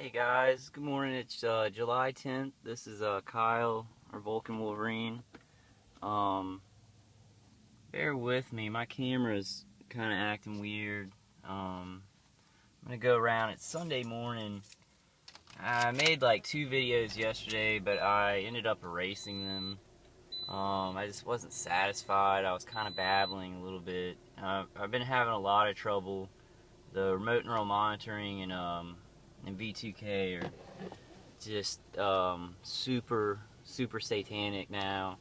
Hey guys, good morning. It's July 10th. This is Kyle, or Vulcan Wolverine. Bear with me, my camera's kind of acting weird. I'm gonna go around. It's Sunday morning. I made like 2 videos yesterday, but I ended up erasing them. I just wasn't satisfied. I was kind of babbling a little bit. I've been having a lot of trouble. The remote neural monitoring and V2K are just super satanic now,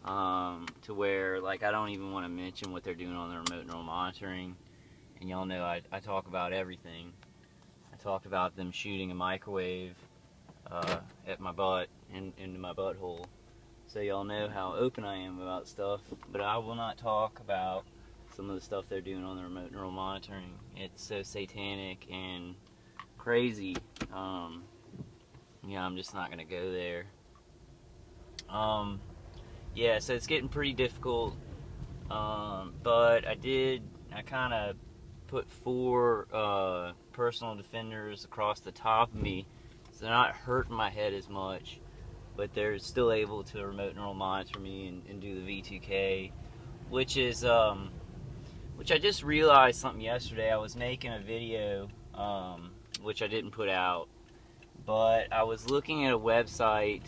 to where like I don't even want to mention what they're doing on the remote neural monitoring. And y'all know I talk about everything. I talk about them shooting a microwave at my butt and into my butthole, so y'all know how open I am about stuff. But I will not talk about some of the stuff they're doing on the remote neural monitoring. It's so satanic and crazy. Yeah, I'm just not gonna go there. Yeah, so it's getting pretty difficult. But I kind of put 4 personal defenders across the top of me, so they're not hurting my head as much, but they're still able to remote neural monitor me and do the V2K, which is which I just realized something yesterday. I was making a video, which I didn't put out, but I was looking at a website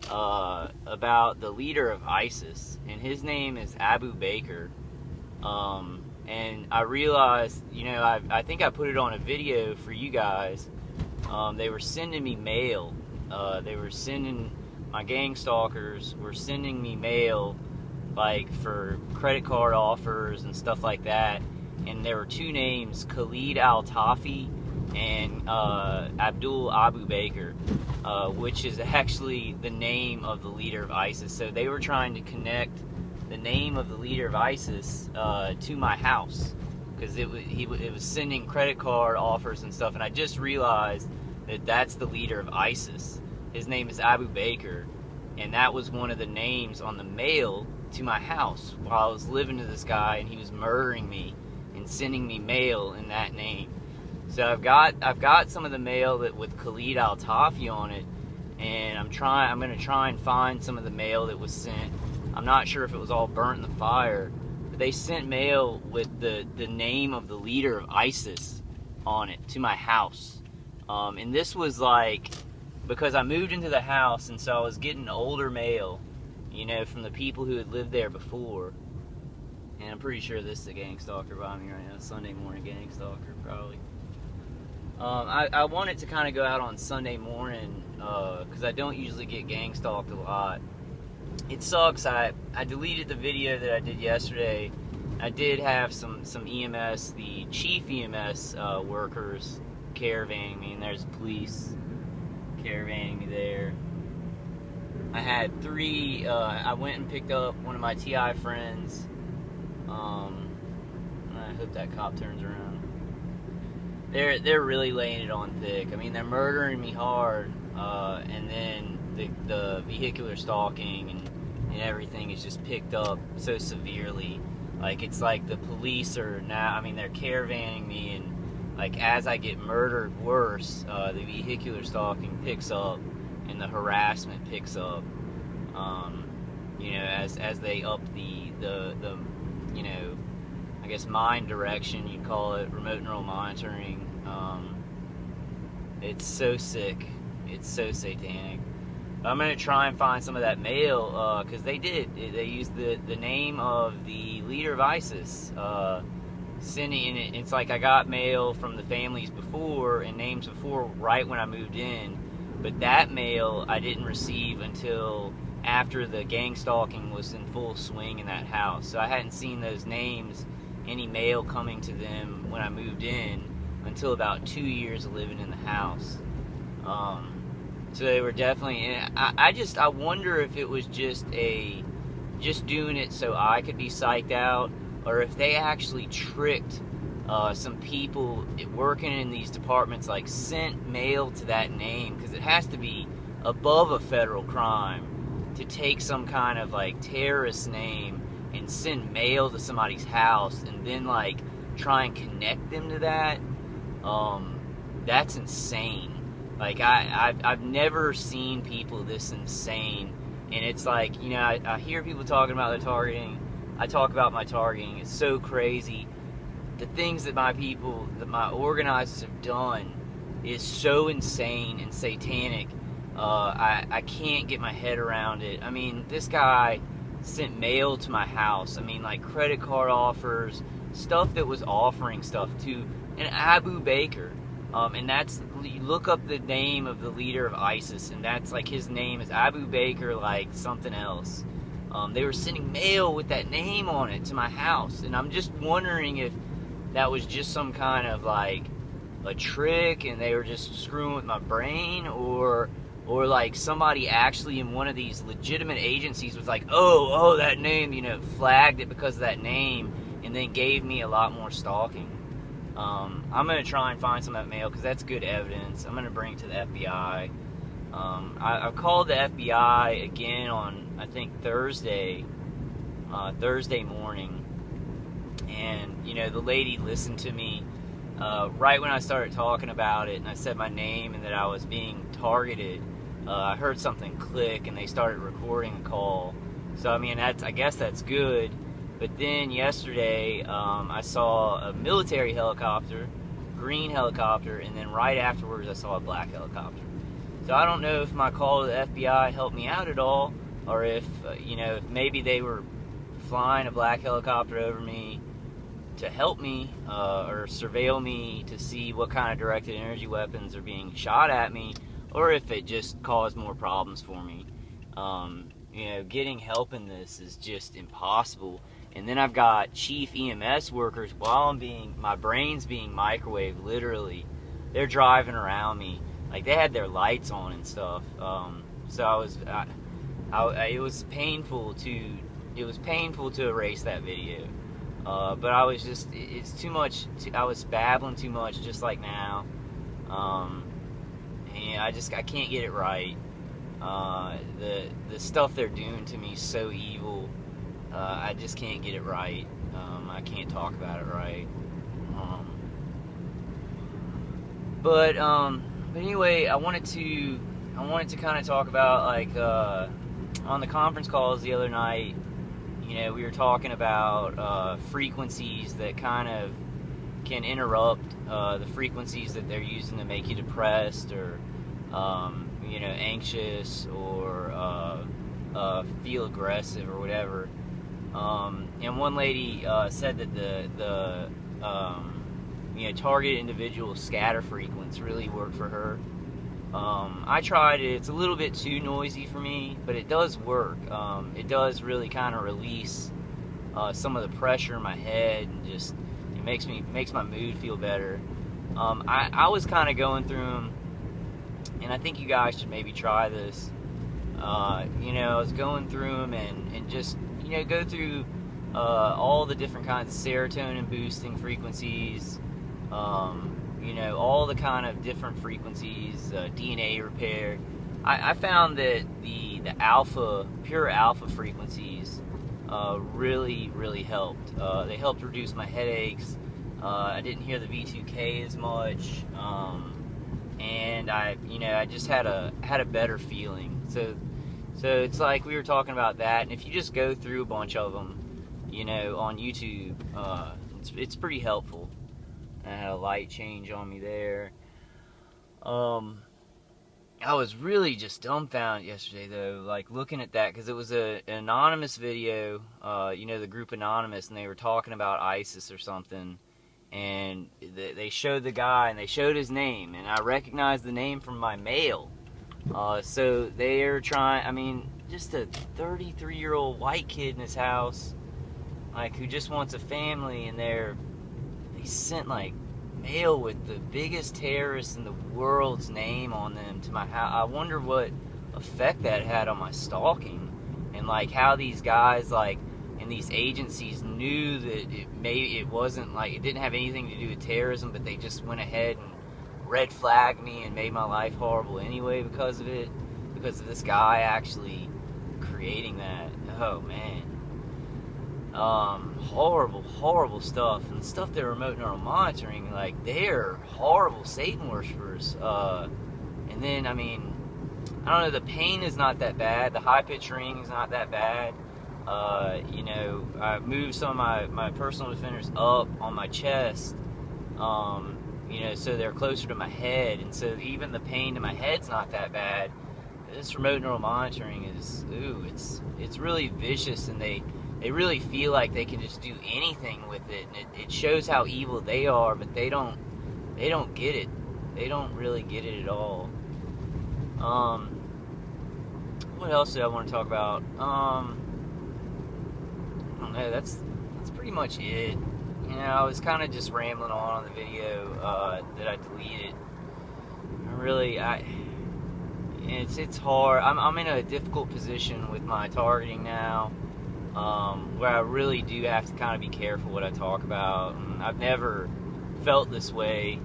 about the leader of ISIS, and his name is Abu Bakr. And I realized, you know, I think I put it on a video for you guys. They were sending me mail. My gang stalkers were sending me mail, like for credit card offers and stuff like that. And there were 2 names, Khalid Al-Tafi and Abdul Abu Bakr, which is actually the name of the leader of ISIS. So they were trying to connect the name of the leader of ISIS to my house, because it was sending credit card offers and stuff. And I just realized that that's the leader of ISIS. His name is Abu Bakr, and that was one of the names on the mail to my house while I was living to this guy, and he was murdering me and sending me mail in that name. So I've got some of the mail that with Khalid Al-Tafi on it, and I'm gonna try and find some of the mail that was sent. I'm not sure if it was all burnt in the fire, but they sent mail with the name of the leader of ISIS on it to my house. And this was like, because I moved into the house, and so I was getting older mail, you know, from the people who had lived there before. And I'm pretty sure this is a gang stalker by me right now. Sunday morning gang stalker, probably. I want it to kind of go out on Sunday morning, because I don't usually get gang stalked a lot. It sucks. I deleted the video that I did yesterday. I did have some EMS, the chief EMS workers caravanning me, and there's police caravanning me there. I had 3, I went and picked up one of my TI friends. I hope that cop turns around. They're really laying it on thick. I mean, they're murdering me hard, and then the vehicular stalking and everything is just picked up so severely. Like, it's like the police are now, I mean, they're caravanning me, and like as I get murdered worse, the vehicular stalking picks up and the harassment picks up. You know, as they up the you know, I guess mind direction, you'd call it, remote neural monitoring. It's so sick. It's so satanic. I'm going to try and find some of that mail, because they used the name of the leader of ISIS, sending it. It's like I got mail from the families before and names before, right when I moved in, but that mail I didn't receive until after the gang stalking was in full swing in that house. So I hadn't seen those names, any mail coming to them when I moved in, until about 2 years of living in the house. So they were definitely, and I wonder if it was just doing it so I could be psyched out, or if they actually tricked some people working in these departments, like sent mail to that name, because it has to be above a federal crime to take some kind of like terrorist name and send mail to somebody's house and then like try and connect them to that. that's insane. Like, I've never seen people this insane. And it's like, you know, I hear people talking about their targeting. I talk about my targeting. It's so crazy. The things that my organizers have done is so insane and satanic. I can't get my head around it. I mean, this guy sent mail to my house. I mean, like credit card offers, stuff that was offering stuff to an Abu Bakr. And that's, you look up the name of the leader of ISIS, and that's like, his name is Abu Bakr, like something else. They were sending mail with that name on it to my house, and I'm just wondering if that was just some kind of like a trick and they were just screwing with my brain, or like somebody actually in one of these legitimate agencies was like, oh, that name, you know, flagged it because of that name, and then gave me a lot more stalking. I'm going to try and find some of that mail because that's good evidence. I'm going to bring it to the FBI. I've called the FBI again on, I think, Thursday morning. And, you know, the lady listened to me right when I started talking about it, and I said my name and that I was being targeted. I heard something click, and they started recording the call. So, I mean, I guess that's good. But then yesterday, I saw a military helicopter, green helicopter, and then right afterwards I saw a black helicopter. So I don't know if my call to the FBI helped me out at all, or if, you know, if maybe they were flying a black helicopter over me to help me, or surveil me to see what kind of directed energy weapons are being shot at me, or if it just caused more problems for me. You know, getting help in this is just impossible. And then I've got chief EMS workers while my brain's being microwaved, literally. They're driving around me. Like, they had their lights on and stuff. So it was painful to erase that video. But I was just, it's too much, I was babbling too much, just like now. And I can't get it right. The stuff they're doing to me is so evil. I just can't get it right. I can't talk about it right. But anyway, I wanted to kind of talk about, like, on the conference calls the other night, you know, we were talking about frequencies that kind of can interrupt the frequencies that they're using to make you depressed, or you know, anxious, or feel aggressive or whatever. And one lady said that the you know, targeted individual scatter frequency really worked for her. I tried it. It's a little bit too noisy for me, but it does work. It does really kind of release some of the pressure in my head, and just it makes my mood feel better. I was kind of going through them, and I think you guys should maybe try this. You know, I was going through them and just, you know, go through all the different kinds of serotonin boosting frequencies, you know, all the kind of different frequencies, DNA repair. I found that the pure alpha frequencies really helped. They helped reduce my headaches. I didn't hear the V2K as much, and I just had a better feeling. So it's like we were talking about that, and if you just go through a bunch of them, you know, on YouTube, it's pretty helpful. I had a light change on me there. I was really just dumbfounded yesterday, though, like, looking at that, because it was an anonymous video, you know, the group Anonymous, and they were talking about ISIS or something, and they showed the guy, and they showed his name, and I recognized the name from my mail. So they're trying, I mean, just a 33-year-old white kid in his house, like, who just wants a family, and they sent, like, mail with the biggest terrorist in the world's name on them to my house. I wonder what effect that had on my stalking, and, like, how these guys, like, in these agencies knew that it wasn't, like, it didn't have anything to do with terrorism, but they just went ahead and red flagged me and made my life horrible anyway because of it, because of this guy actually creating that. Oh, man. Horrible stuff. And the stuff they're remote neural monitoring, like, they're horrible Satan worshippers. And then, I mean, I don't know, the pain is not that bad. The high-pitch ring is not that bad. You know, I moved some of my personal defenders up on my chest, you know, so they're closer to my head. And so even the pain to my head's not that bad. This remote neural monitoring is, ooh, it's really vicious, and they really feel like they can just do anything with it, and it shows how evil they are, but they don't get it. They don't really get it at all. What else do I want to talk about? I don't know, that's pretty much it. You know, I was kind of just rambling on the video that I deleted. It's hard. I'm in a difficult position with my targeting now, where I really do have to kind of be careful what I talk about. And I've never felt this way,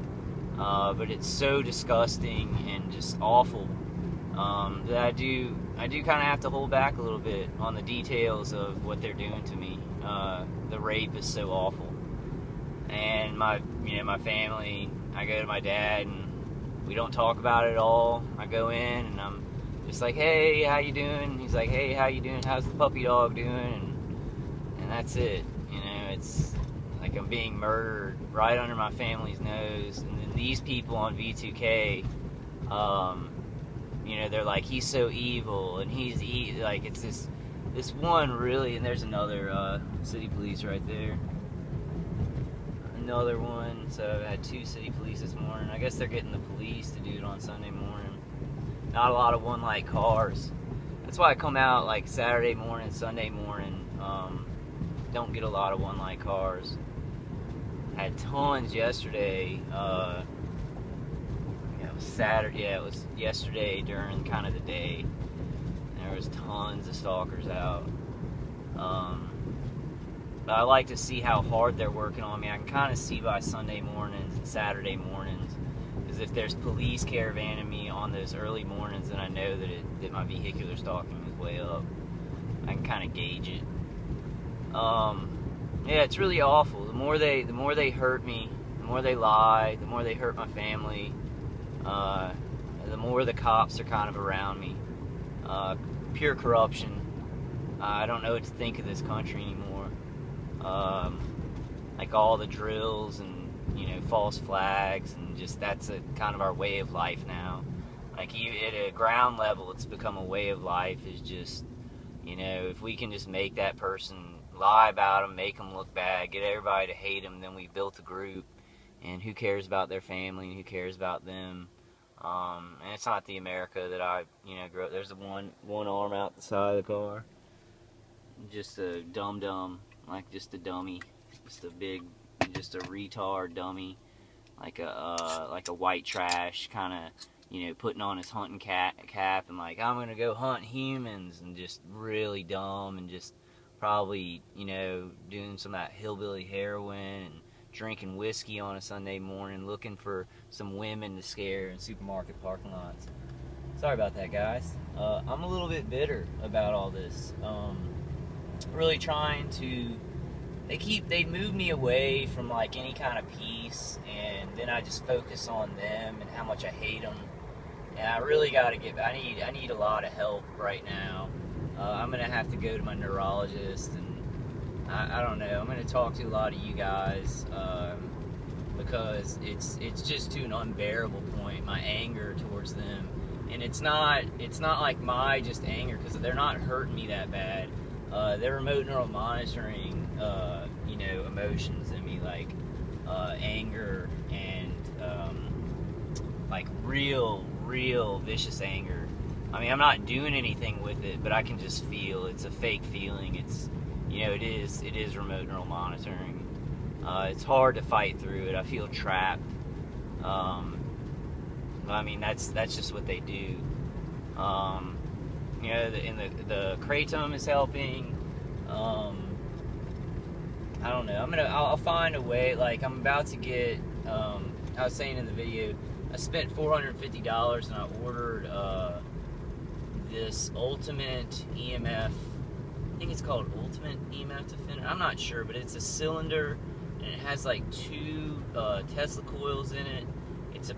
but it's so disgusting and just awful that I do kind of have to hold back a little bit on the details of what they're doing to me. The rape is so awful, and my family. I go to my dad and we don't talk about it at all. I go in and I'm just like, hey, how you doing? He's like, hey, how you doing? How's the puppy dog doing? And that's it. You know, it's like I'm being murdered right under my family's nose. And then these people on V2K, you know, they're like, he's so evil, and like, it's this one really, and there's another city police right there. Another one. So I had 2 city police this morning. I guess they're getting the police to do it on Sunday morning. Not a lot of one-light cars. That's why I come out like Saturday morning, Sunday morning. Don't get a lot of one-light cars. Had tons yesterday. Yeah, it was Saturday. Yeah, it was yesterday during kind of the day. There was tons of stalkers out. But I like to see how hard they're working on me. I can kind of see by Sunday mornings and Saturday mornings, because if there's police caravanning me on those early mornings, then I know that my vehicular stalking is way up. I can kind of gauge it. Yeah, it's really awful. The more they hurt me, the more they lie, the more they hurt my family, the more the cops are kind of around me. Pure corruption. I don't know what to think of this country anymore. Like all the drills and, you know, false flags, and just that's a kind of our way of life now. Like, at a ground level, it's become a way of life. Is just, you know, if we can just make that person, lie about them, make them look bad, get everybody to hate them, then we've built a group. And who cares about their family, and who cares about them? And it's not the America that I, you know, grew up. There's one arm out the side of the car. Just a dum-dum, like just a dummy, just a retard dummy, like a white trash kind of, you know, putting on his hunting cap and like, I'm gonna go hunt humans, and just really dumb, and just probably, you know, doing some of that hillbilly heroin and drinking whiskey on a Sunday morning, looking for some women to scare in supermarket parking lots. Sorry about that, guys. I'm a little bit bitter about all this. Really trying to, they move me away from like any kind of peace, and then I just focus on them and how much I hate them. And I really got to I need a lot of help right now. I'm gonna have to go to my neurologist, and I don't know, I'm gonna talk to a lot of you guys, because it's just to an unbearable point, my anger towards them. And it's not like my just anger, because they're not hurting me that bad. They're remote neural monitoring, you know, emotions in me, like anger and like real vicious anger. I mean, I'm not doing anything with it, but I can just feel it's a fake feeling. It's, you know, it is remote neural monitoring. It's hard to fight through it. I feel trapped. I mean, that's just what they do. You know, the kratom is helping. I don't know. I'll find a way. Like, I'm about to get. I was saying in the video, I spent $450 and I ordered this ultimate EMF think it's called Ultimate EMF Defender. I'm not sure, but it's a cylinder and it has like 2 Tesla coils in it. It's a